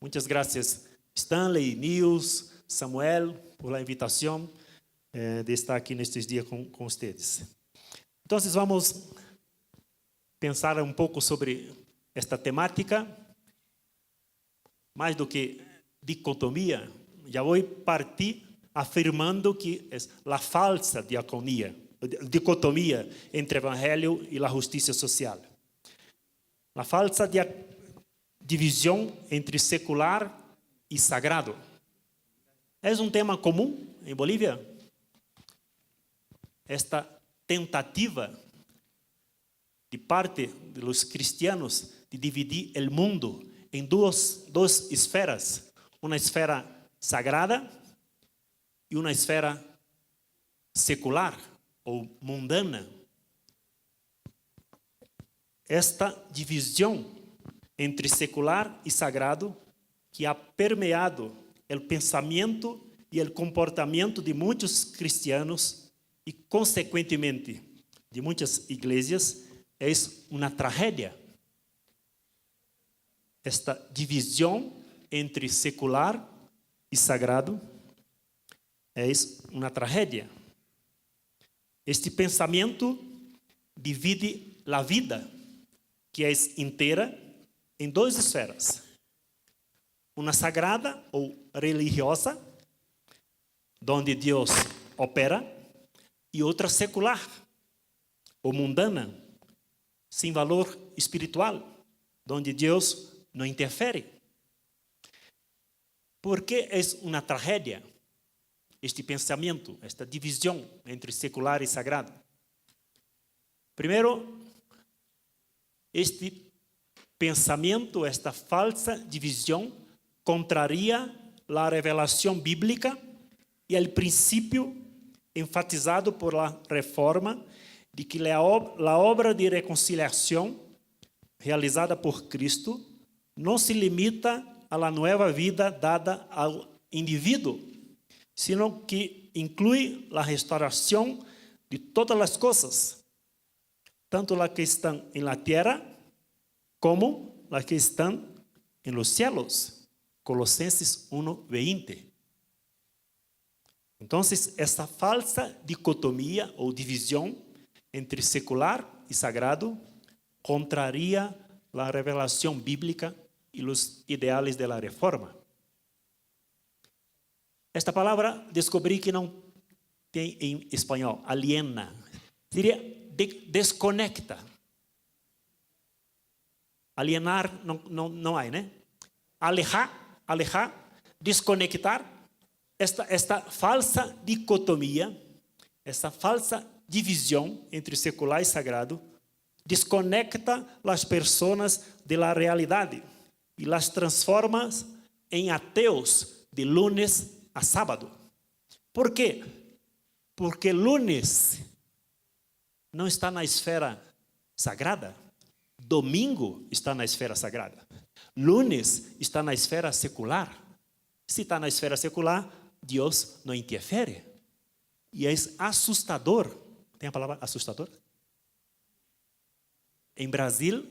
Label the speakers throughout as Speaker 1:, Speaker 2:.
Speaker 1: Muchas gracias, Stanley, Nils, Samuel, por la invitación de estar aqui nestes dias com vocês. Então, vamos pensar um pouco sobre esta temática. Mais do que dicotomia, já vou partir afirmando que é a falsa dicotomia entre o evangelho e a justiça social. A falsa divisão entre secular e sagrado. É um tema comum em Bolívia? Esta tentativa de parte dos cristianos de dividir o mundo em duas esferas, uma esfera sagrada e uma esfera secular ou mundana. Esta divisão entre secular e sagrado que ha permeado o pensamento e o comportamento de muitos cristianos e, consequentemente, de muitas igrejas, é uma tragédia. Esta divisão entre secular e sagrado é uma tragédia. Este pensamento divide a vida, que é inteira, em duas esferas. Uma sagrada ou religiosa, onde Deus opera, e outra secular ou mundana, sem valor espiritual, onde Deus não interfere. Por que é uma tragédia este pensamento, esta divisão entre secular e sagrado? Primeiro, este pensamento, esta falsa divisão, contraria a revelação bíblica e o princípio enfatizado por la reforma de que a obra de reconciliação realizada por Cristo não se limita à nova vida dada ao indivíduo, sino que inclui a restauração de todas as coisas, tanto as que estão em la terra como as que estão em los cielos. Colossenses 1:20. Então, essa falsa dicotomia ou divisão entre secular e sagrado contraria a revelação bíblica e os ideais da reforma. Esta palavra descobri que não tem em espanhol, aliena. Seria desconecta. Alienar não há, né? Alejar, desconectar. Esta falsa dicotomia, essa falsa divisão entre secular e sagrado, desconecta as pessoas da realidade e las transforma em ateus de lunes a sábado. Por quê? Porque lunes não está na esfera sagrada, domingo está na esfera sagrada, lunes está na esfera secular. Se está na esfera secular, Deus não interfere. E é assustador. Tem a palavra assustador? Em Brasil,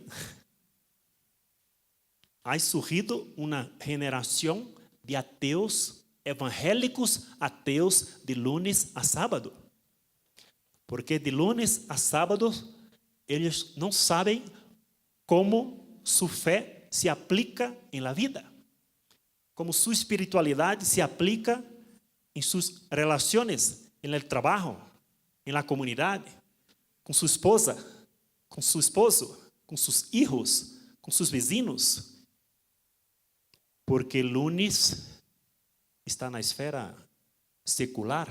Speaker 1: ha surgido uma geração de ateus evangélicos, ateus de lunes a sábado. Porque de lunes a sábado, eles não sabem como sua fé se aplica em la vida, como sua espiritualidade se aplica em suas relações, em el trabalho, em la comunidade, com sua esposa, com seu esposo, com seus filhos, com seus vizinhos. Porque lunes está na esfera secular,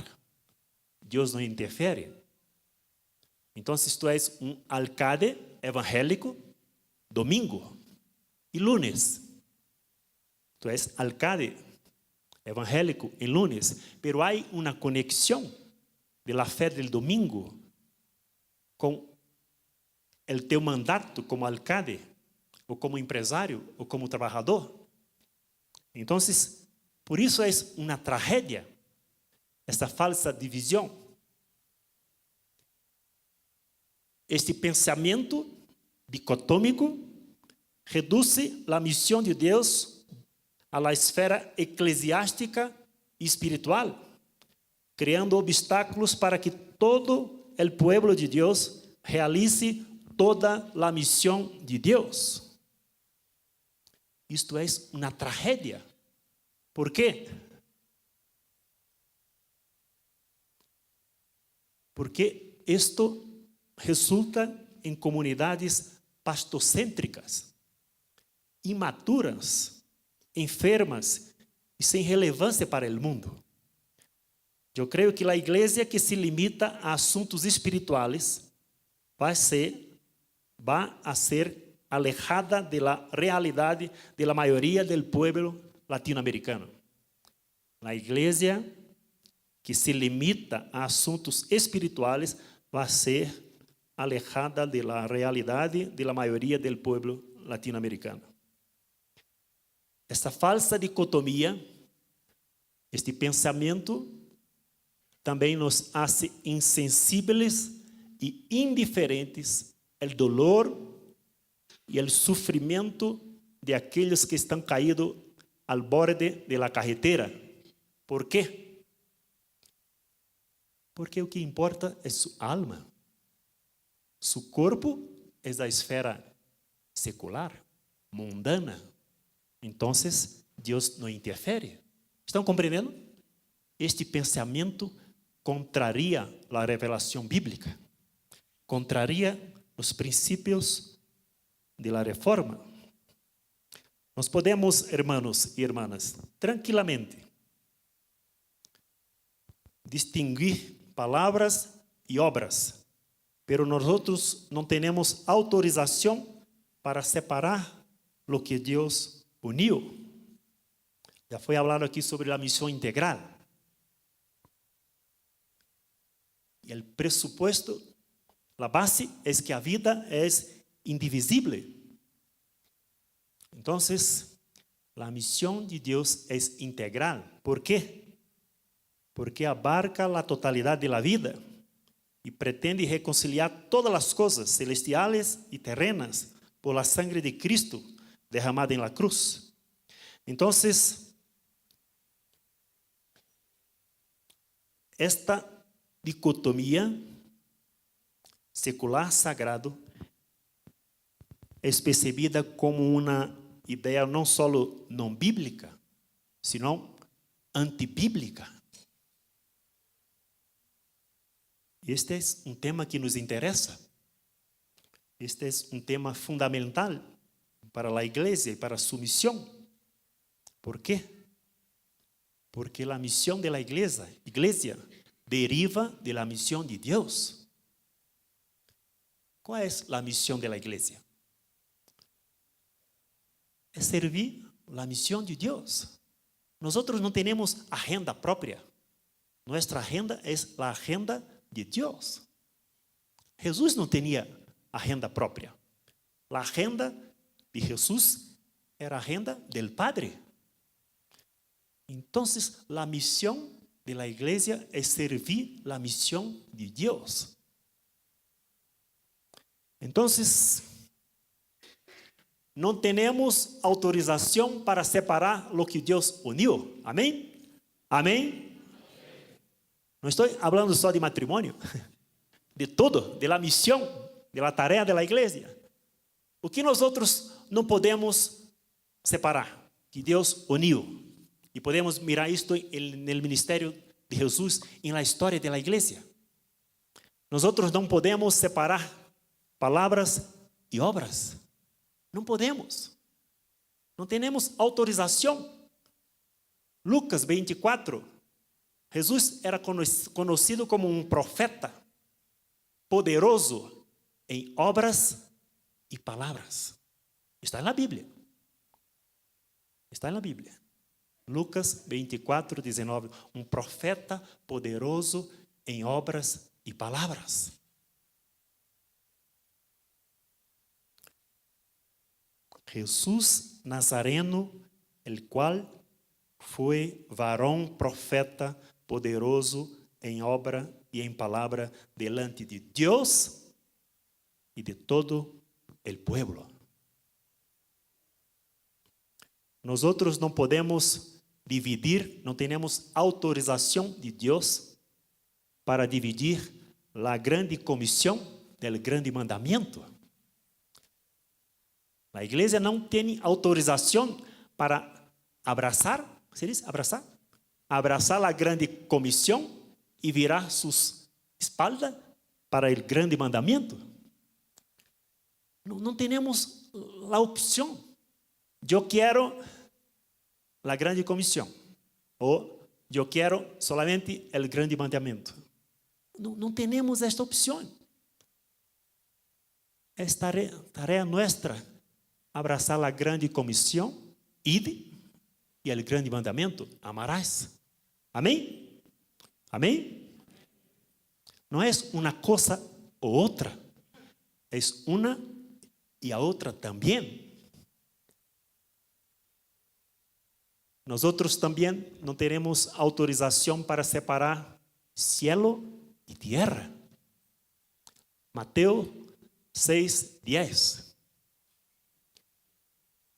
Speaker 1: Deus não interfere. Então, se tu és alcalde evangélico, domingo e lunes, tu és alcalde evangélico em lunes, pero há uma conexão de la fé del domingo com o teu mandato como alcalde, ou como empresário, ou como trabalhador. Então, por isso é uma tragédia essa falsa divisão. Este pensamento dicotômico reduz a missão de Deus a la esfera eclesiástica y espiritual, creando obstáculos para que todo el pueblo de Dios realice toda la misión de Dios. Isto é uma tragédia. Por quê? Porque isto resulta em comunidades pastocêntricas, imaturas, enfermas e sem relevância para o mundo. Eu creio que a igreja que se limita a assuntos espirituais vai a ser alejada da realidade da maioria do povo latino-americano. A igreja que se limita a assuntos espirituais vai ser alejada da realidade da maioria do povo latino-americano. Esta falsa dicotomia, este pensamento, também nos hace insensíveis e indiferentes ao dolor e ao sofrimento de aqueles que estão caídos al borde de la carretera. ¿Por quê? Porque o que importa é sua alma. Seu corpo é da esfera secular, mundana. Então, Deus não interfere. Estão compreendendo? Este pensamento contraria a revelação bíblica, contraria os princípios da reforma. Nós podemos, irmãos e irmãs, tranquilamente distinguir palavras e obras, pero nós não temos autorização para separar o que Deus uniu. Já foi falado aqui sobre a missão integral. E o pressuposto, a base é que a vida é indivisível. Então, a missão de Deus é integral. ¿Por quê? Porque abarca a totalidade da vida e pretende reconciliar todas as coisas celestiais e terrenas por la sangre de Cristo derramada em la cruz. Então, esta dicotomia secular-sagrado é percebida como uma ideia não só não bíblica, senão antibíblica. Este é um tema que nos interessa. Este é um tema fundamental para a igreja e para sua missão. ¿Por quê? Porque a missão da igreja deriva da missão de Deus. Qual é a missão da igreja? É servir a missão de Deus. Nós não temos agenda própria. Nossa agenda é a agenda de Deus. Jesus não tinha agenda própria. A agenda de Jesus era a agenda do Padre. Então, a missão da igreja é servir a missão de Deus. Então, não temos autorização para separar o que Deus uniu. Amém? Amém? Não estou falando só de matrimônio, de tudo, da missão, da tarefa da igreja. O que nós outros não podemos separar, que Deus uniu. E podemos mirar isto no ministério de Jesus e na história da igreja. Nós outros não podemos separar palavras e obras. Não podemos. Não temos autorização. Lucas 24. Jesus era conhecido como um profeta poderoso em obras e palavras. Está na Bíblia. Está na Bíblia. Lucas 24, 19. Um profeta poderoso em obras e palavras. Jesus Nazareno, el qual foi varão profeta poderoso em obra e em palavra delante de Deus e de todo el pueblo. Nós não podemos dividir, não temos autorização de Deus para dividir a grande comissão do grande mandamento. A igreja não tem autorização para abraçar, ¿se diz abraçar? Abraçar a grande comissão e virar suas espaldas para o grande mandamento. Não temos a opção. Eu quero a grande comissão, ou eu quero solamente o grande mandamento. Não temos esta opção. É tarefa nossa abraçar a grande comissão, ide, e o grande mandamento, amarás. Amém? Amém? Não é uma coisa ou outra, é uma e a outra também. Nós também não teremos autorização para separar cielo e terra. Mateus 6:10.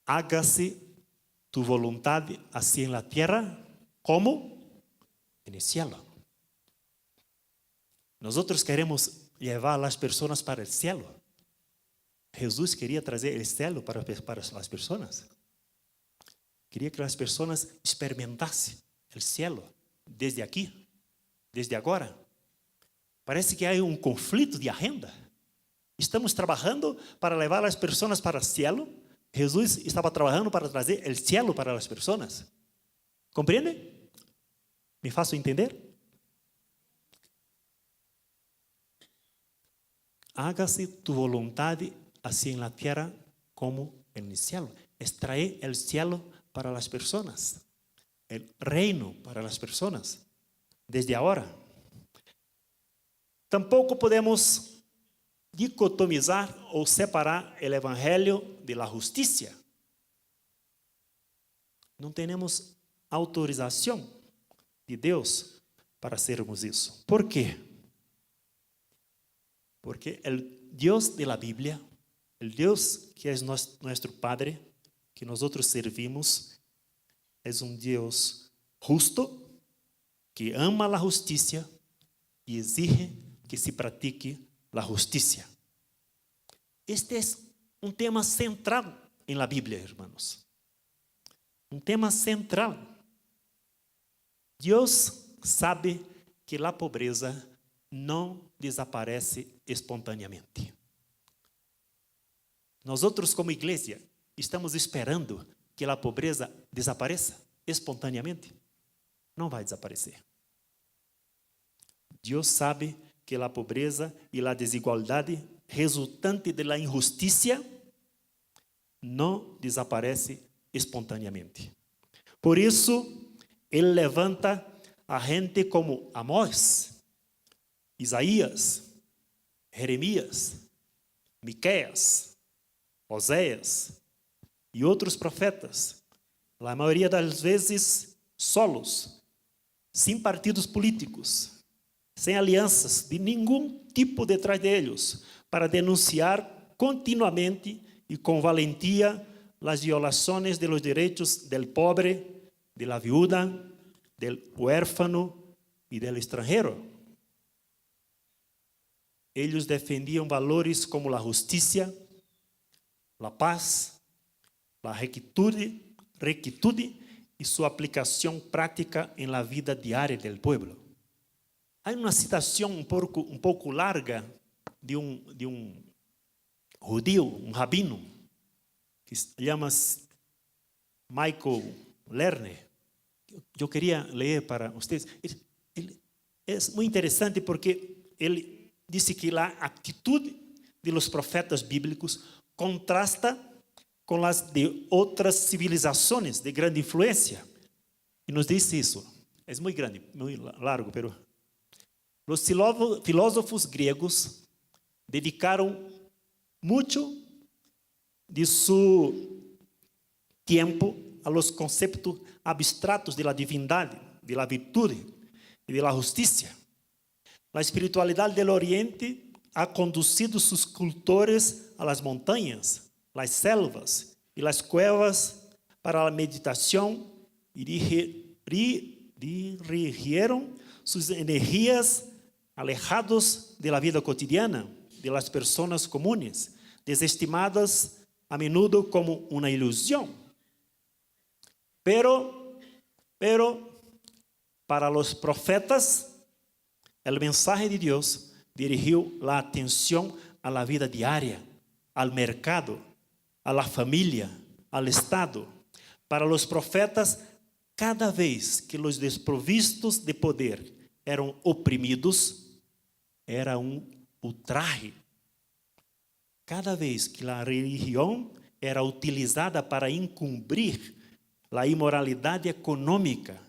Speaker 1: Hágase tu voluntade assim na terra como no cielo. Nós queremos levar as pessoas para o cielo. Jesus queria trazer o cielo para as pessoas. Queria que as pessoas experimentassem o cielo desde aqui, desde agora. Parece que há um conflito de agenda. Estamos trabalhando para levar as pessoas para o cielo. Jesus estava trabalhando para trazer o cielo para as pessoas. Compreende? Me faço entender? Hágase tu vontade assim na terra como no cielo. Extraer o cielo para as pessoas, o reino para as pessoas, desde agora. Tampouco podemos dicotomizar ou separar o evangelho de la justiça. Não temos autorização de Deus para sermos isso. Por quê? Porque o Deus de la Bíblia, o Deus que é nosso Padre, que nós servimos, é um Deus justo, que ama a justiça e exige que se pratique a justiça. Este é um tema central em la Bíblia, irmãos. Um tema central. Deus sabe que a pobreza não desaparece espontaneamente. Nós como igreja estamos esperando que a pobreza desapareça espontaneamente. Não vai desaparecer. Deus sabe que a pobreza e a desigualdade resultante da injustiça não desaparece espontaneamente. Por isso, Ele levanta a gente como Amós, Isaías, Jeremias, Miqueias, Oséias e outros profetas, a maioria das vezes solos, sem partidos políticos, sem alianças de nenhum tipo detrás deles, para denunciar continuamente e com valentia as violações de los direitos del pobre, de la viuda, del huérfano e del estrangeiro. Eles defendiam valores como a justiça, a paz, a rectitude e sua aplicação prática em la vida diária del pueblo. Há uma citação um pouco larga de um judeu, um rabino, que se chama Michael Lerner. Eu queria ler para vocês. Ele é muito interessante porque ele disse que a atitude de los profetas bíblicos contrasta com as de outras civilizações de grande influência. E nos diz isso. É muito grande, muito largo, pero os filósofos gregos dedicaram muito de su tempo a los conceptos abstratos de la divindade, de la virtude e de la justiça. A espiritualidade do Oriente ha conducido sus cultores a las montanhas, las selvas e las cuevas para la meditación y dirigieron sus energías alejados de la vida cotidiana de las personas comunes, desestimadas a menudo como una ilusión. Pero para los profetas, el mensaje de Dios dirigió la atención a la vida diaria, al mercado, a la familia, al Estado. Para los profetas, cada vez que los desprovistos de poder eram oprimidos, era um ultraje. Cada vez que a religião era utilizada para encobrir a imoralidade econômica,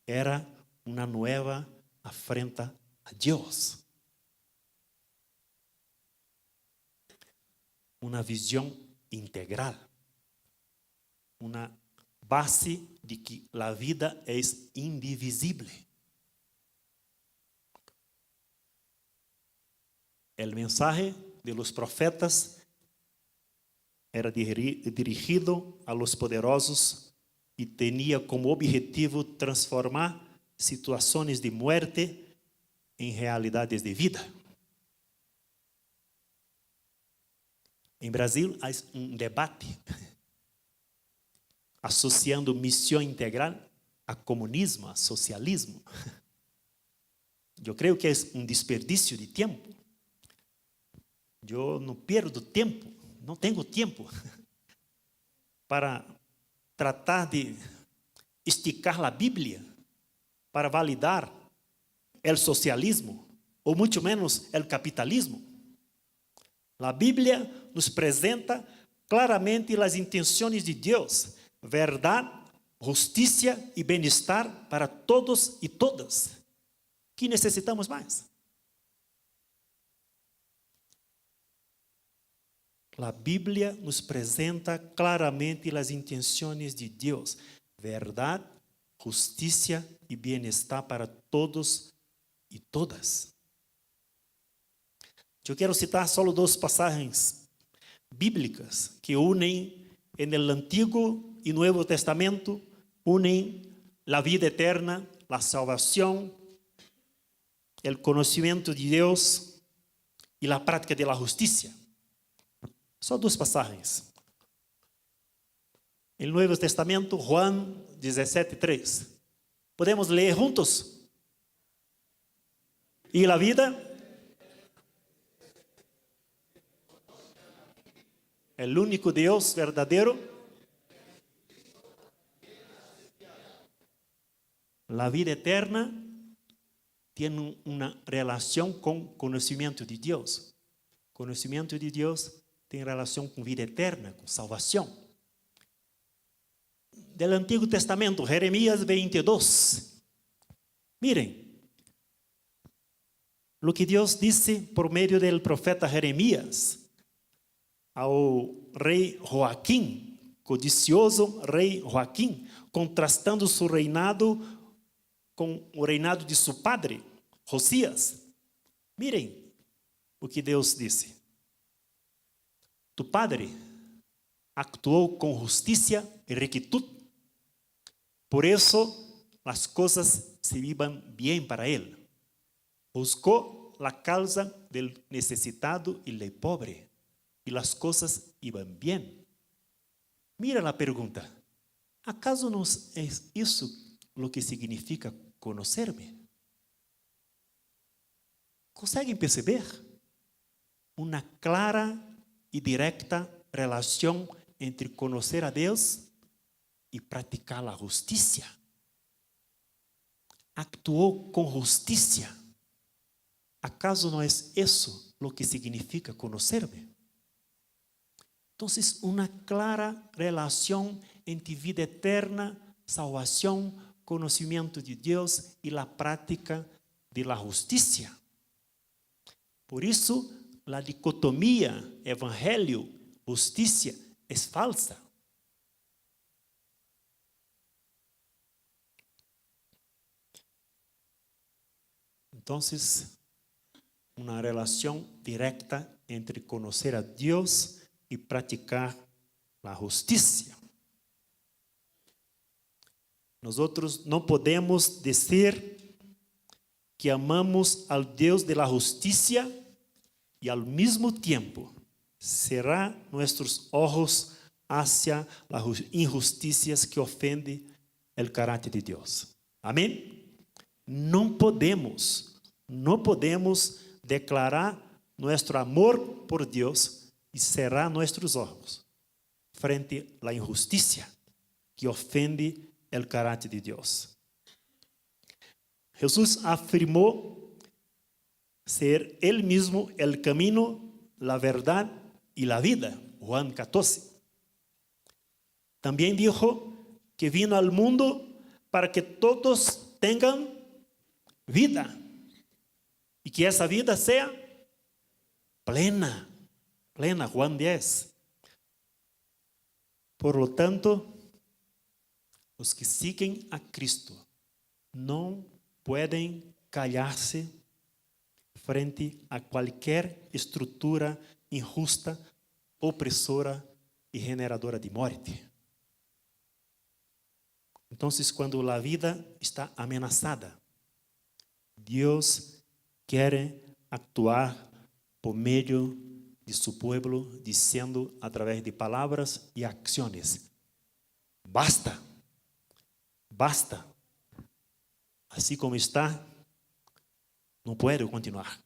Speaker 1: era uma nova afrenta a Deus. Uma visão integral. Uma base de que a vida é indivisível. El mensaje de los profetas era dirigido a los poderosos y tenía como objetivo transformar situaciones de muerte en realidades de vida. En Brasil hay un debate asociando misión integral a comunismo, a socialismo. Yo creo que es un desperdicio de tiempo. Eu não perdo tempo, não tenho tempo para tratar de esticar a Bíblia para validar o socialismo, ou muito menos o capitalismo. A Bíblia nos apresenta claramente as intenções de Deus, verdade, justiça e bem-estar para todos e todas. Que necessitamos mais? A Bíblia nos apresenta claramente as intenções de Deus, verdade, justiça e bem-estar para todos e todas. Eu quero citar só duas passagens bíblicas que unem no Antigo e Novo Testamento, unem a vida eterna, a salvação, o conhecimento de Deus e a prática da justiça. Só duas passagens. No Novo Testamento, Juan 17:3. Podemos ler juntos? E a vida? O único Deus verdadeiro. A vida eterna tem uma relação com conhecimento de Deus. Conhecimento de Deus tem relação com vida eterna, com salvação. Do Antigo Testamento, Jeremias 22. Miren, o que Deus disse por meio do profeta Jeremias ao rei Joaquim, codicioso rei Joaquim, contrastando seu reinado com o reinado de seu padre, Josias. Miren o que Deus disse. Tu padre actuou com justiça e rectitud. Por isso, as coisas se iban bem para ele. Buscou a causa do necessitado e do pobre. E as coisas iban bem. Mira a pergunta. ¿Acaso não é isso o que significa conhecer-me? Conseguem perceber? Uma clara e direta relação entre conhecer a Deus e praticar a justiça. Actuou com justiça. ¿Acaso não é isso o que significa conhecer-me? Então, uma clara relação entre vida eterna, salvação, conhecimento de Deus e a prática da justiça. Por isso, a dicotomia evangelho-justiça é falsa. Então, uma relação direta entre conhecer a Deus e praticar a justiça. Nosotros não podemos dizer que amamos al Deus de la justicia e al mesmo tempo cerrar nossos olhos hacia las injusticias que ofendem o caráter de Deus. Amém? Não podemos declarar nosso amor por Deus e cerrar nossos olhos frente à injustiça que ofende o caráter de Deus. Jesus afirmou ser Ele mesmo o caminho, a verdade e a vida. Juan 14. Também dijo que vino al mundo para que todos tenham vida e que essa vida seja plena. Plena, Juan 10. Por lo tanto, os que seguem a Cristo não podem callar-se frente a qualquer estrutura injusta, opressora e generadora de morte. Então, quando a vida está ameaçada, Deus quer actuar por meio de seu povo, dizendo através de palavras e ações: basta, basta. Assim como está, não pode continuar.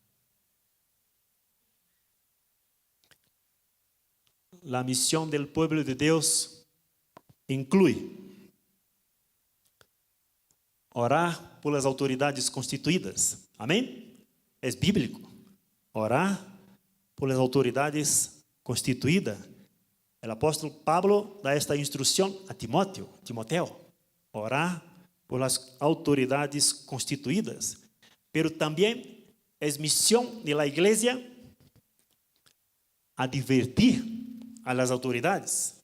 Speaker 1: A missão do povo de Deus inclui orar por as autoridades constituídas. Amém? É bíblico. Orar por as autoridades constituídas. O apóstolo Pablo dá esta instrução a Timoteo. Orar por as autoridades constituídas. Pero também é missão da igreja advertir a las autoridades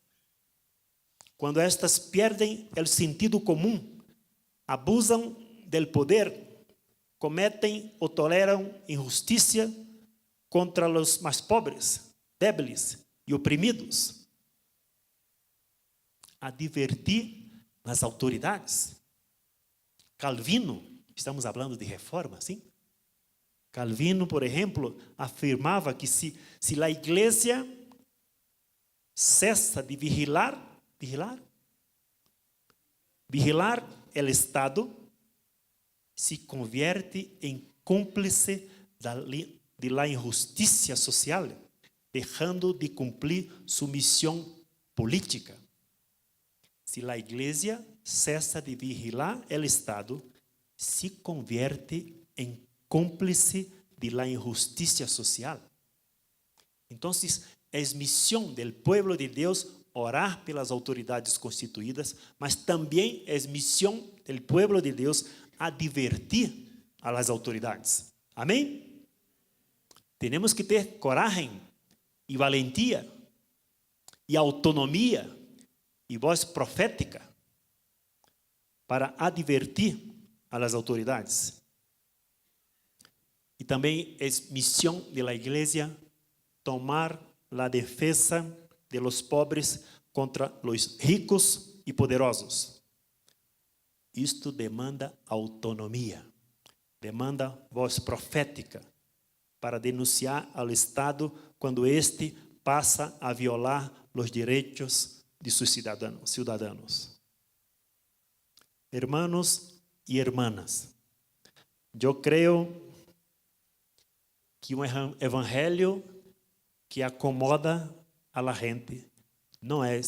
Speaker 1: quando estas perdem o sentido comum, abusam del poder, cometem ou toleram injustiça contra os mais pobres, débiles e oprimidos. Advertir as autoridades. Calvino, estamos falando de reforma, sim? Calvino, por exemplo, afirmava que se a igreja cessa de vigilar o Estado, se convierte em cúmplice de la injusticia social, deixando de cumprir sua missão política. Se a igreja cessa de vigilar o Estado, se convierte em cúmplice de la injusticia social. Então, é missão do povo de Deus orar pelas autoridades constituídas, mas também é missão do povo de Deus advertir a las autoridades. Amém? Temos que ter coragem e valentia e autonomia e voz profética para advertir a las autoridades. E também é missão da igreja tomar a defesa de los pobres contra los ricos e poderosos. Isto demanda autonomia, demanda voz profética para denunciar ao Estado quando este passa a violar os direitos de seus cidadãos. Hermanos e hermanas, eu creio que um evangelho que acomoda a la gente não é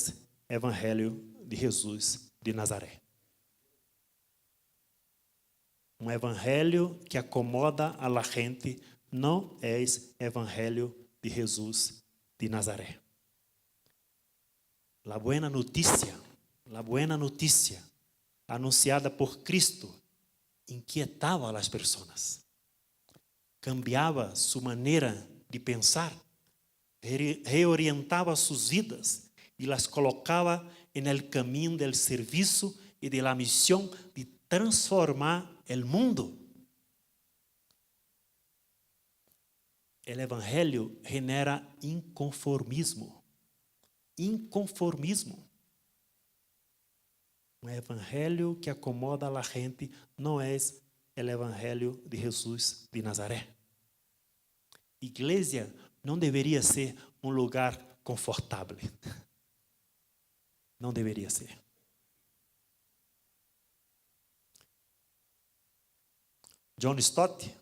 Speaker 1: evangelho de Jesus de Nazaré. Um evangelho que acomoda a la gente não é evangelho de Jesus de Nazaré. La buena notícia anunciada por Cristo inquietava as pessoas, cambiava sua maneira de pensar, reorientava suas vidas e las colocava en el caminho del serviço e de la missão de transformar el mundo. El evangelho genera inconformismo. Um evangelho que acomoda a gente não é o evangelho de Jesus de Nazaré. Igreja não deveria ser um lugar confortável. Não deveria ser. John Stott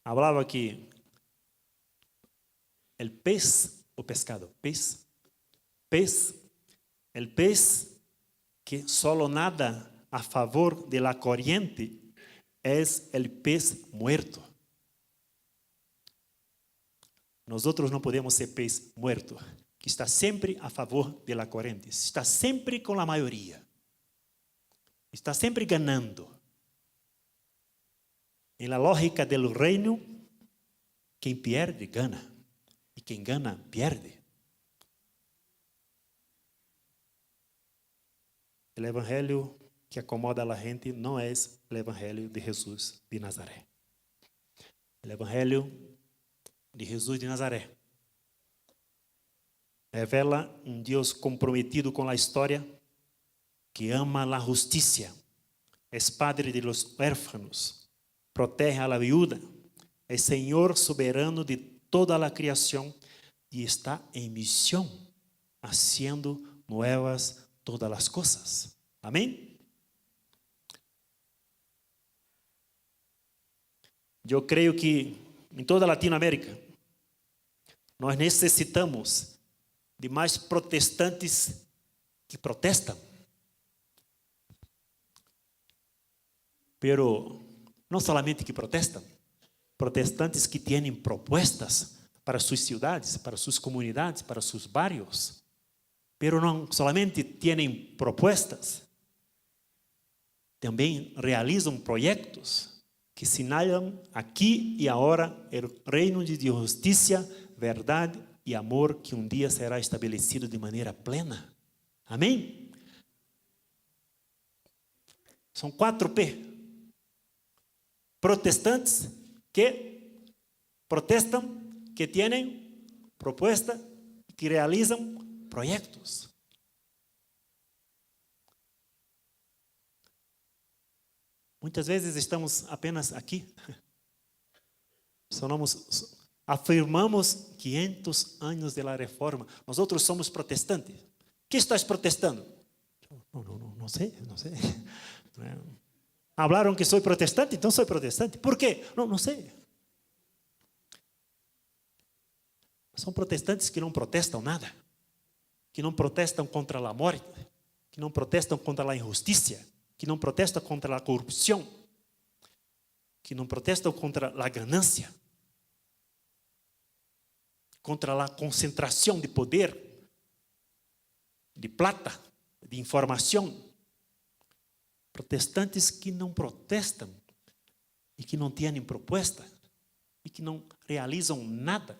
Speaker 1: falava que o pez que solo nada a favor de la corriente es el pez muerto. Nosotros não podemos ser pez muerto, que está sempre a favor de la corriente, está sempre com a maioria, está sempre ganhando. Em la lógica del reino, quem perde, gana. E quem gana, perde. O evangelho que acomoda a gente não é o evangelho de Jesus de Nazaré. O evangelho de Jesus de Nazaré revela um Deus comprometido com a história, que ama a justiça, é padre de los huérfanos, protege a la viuda, é Senhor soberano de toda a criação e está em missão, haciendo nuevas todas as coisas. Amém? Eu creio que em toda a Latinoamérica nós necessitamos de mais protestantes que protestam. Pero não somente que protestam, protestantes que têm propostas para suas cidades, para suas comunidades, para seus bairros. Pero não somente têm propostas, também realizam projetos que sinalam aqui e agora o reino de justiça, verdade e amor que um dia será estabelecido de maneira plena. Amém? São 4P. Protestantes que protestam, que têm proposta, que realizam projetos. Muitas vezes estamos apenas aqui. Afirmamos 500 anos da reforma. Nós outros somos protestantes. Que estás protestando? Não sei. Falaram que sou protestante, então sou protestante. Por quê? Não sei. São protestantes que não protestam nada, que não protestam contra a morte, que não protestam contra a injustiça, que não protestam contra a corrupção, que não protestam contra a ganância, contra a concentração de poder, de plata, de informação. Protestantes que não protestam e que não têm proposta e que não realizam nada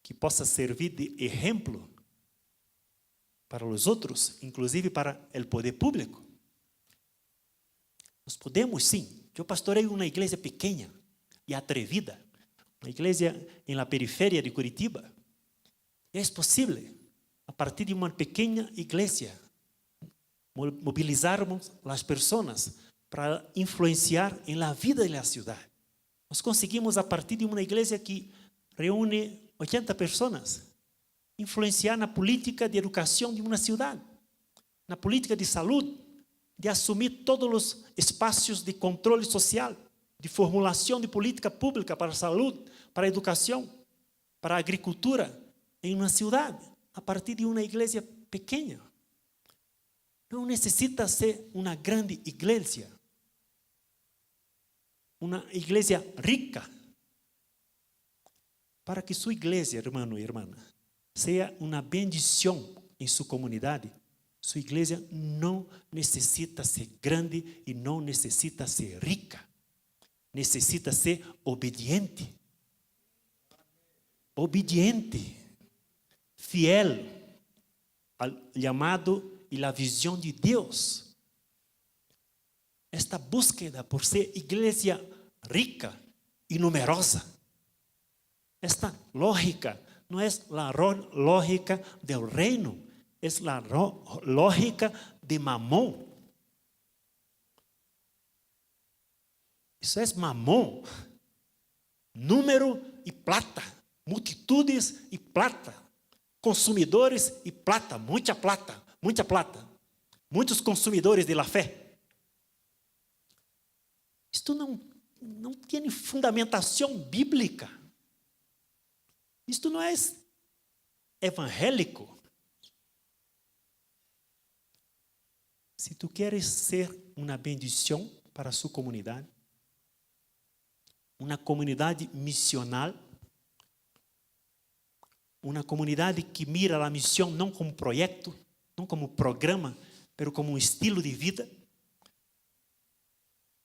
Speaker 1: que possa servir de exemplo para os outros, inclusive para o poder público. Nós podemos sim. Eu pastorei uma igreja pequena e atrevida, uma igreja em la periferia de Curitiba. E é possível, a partir de uma pequena igreja, mobilizarmos as pessoas para influenciar em la vida da cidade. Nós conseguimos, a partir de uma igreja que reúne 80 pessoas, influenciar na política de educação de uma cidade, na política de saúde, de assumir todos os espaços de controle social, de formulação de política pública para a saúde, para a educação, para a agricultura em uma cidade, a partir de uma igreja pequena. Não necessita ser uma grande igreja, uma igreja rica, para que sua igreja, irmão e irmã, seja uma bendição em sua comunidade. Sua igreja não necessita ser grande e não necessita ser rica. Necessita ser obediente. Obediente. Fiel ao chamado e à visão de Deus. Esta búsqueda por ser igreja rica e numerosa. Esta lógica não é a lógica do reino, es la lógica de Mamón. Isso é mamão. Número e plata. Multitudes e plata. Consumidores e plata. Muita plata. Muita plata. Muitos consumidores de la fé. Isto não tem fundamentação bíblica. Isto não é evangélico. Se tu queres ser uma bendição para a sua comunidade, uma comunidade missional, uma comunidade que mira a missão não como projeto, não como programa, mas como um estilo de vida,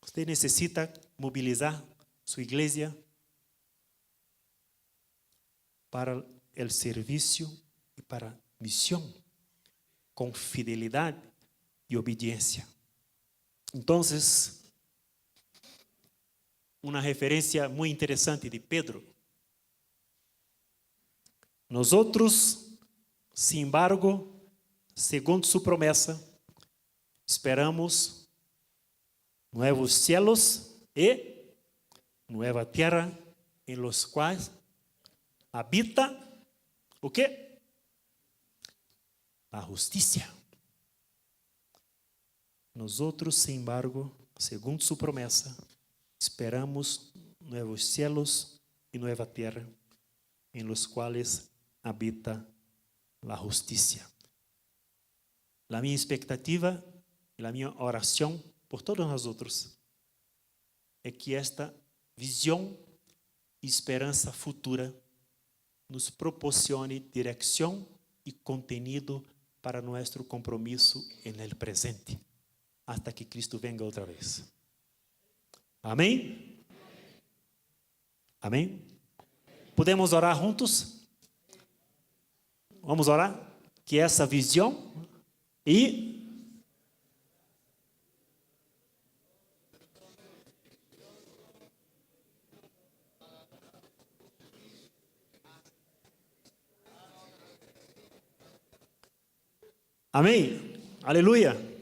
Speaker 1: você necessita mobilizar sua igreja para o serviço e para a missão, com fidelidade e obediência. Então, uma referência muito interessante de Pedro. Nós outros, sin embargo, segundo sua promessa, esperamos novos cielos e nova terra em los quais habita o quê? A justiça. Nós outros, sin embargo, segundo sua promessa, esperamos novos cielos e nova terra em los quais habita a justiça. A minha expectativa e a minha oração por todos nós outros é que esta visão e esperança futura nos proporcione direção e conteúdo para nosso compromisso no presente, hasta que Cristo venga outra vez. Amém? Amém? Podemos orar juntos? Vamos orar? Que essa visão e amém? Aleluia!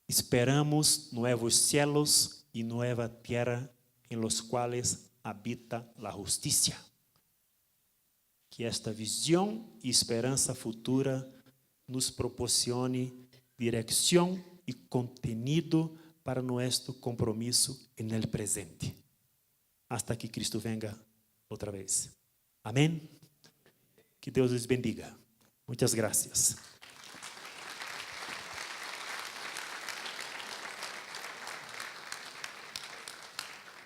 Speaker 1: Esperamos novos cielos e nova terra em los quales habita a justiça. Que esta visão e esperança futura nos proporcione direção e conteúdo para nosso compromisso no presente, hasta que Cristo venga outra vez. Amém? Que Deus os bendiga. Muitas graças.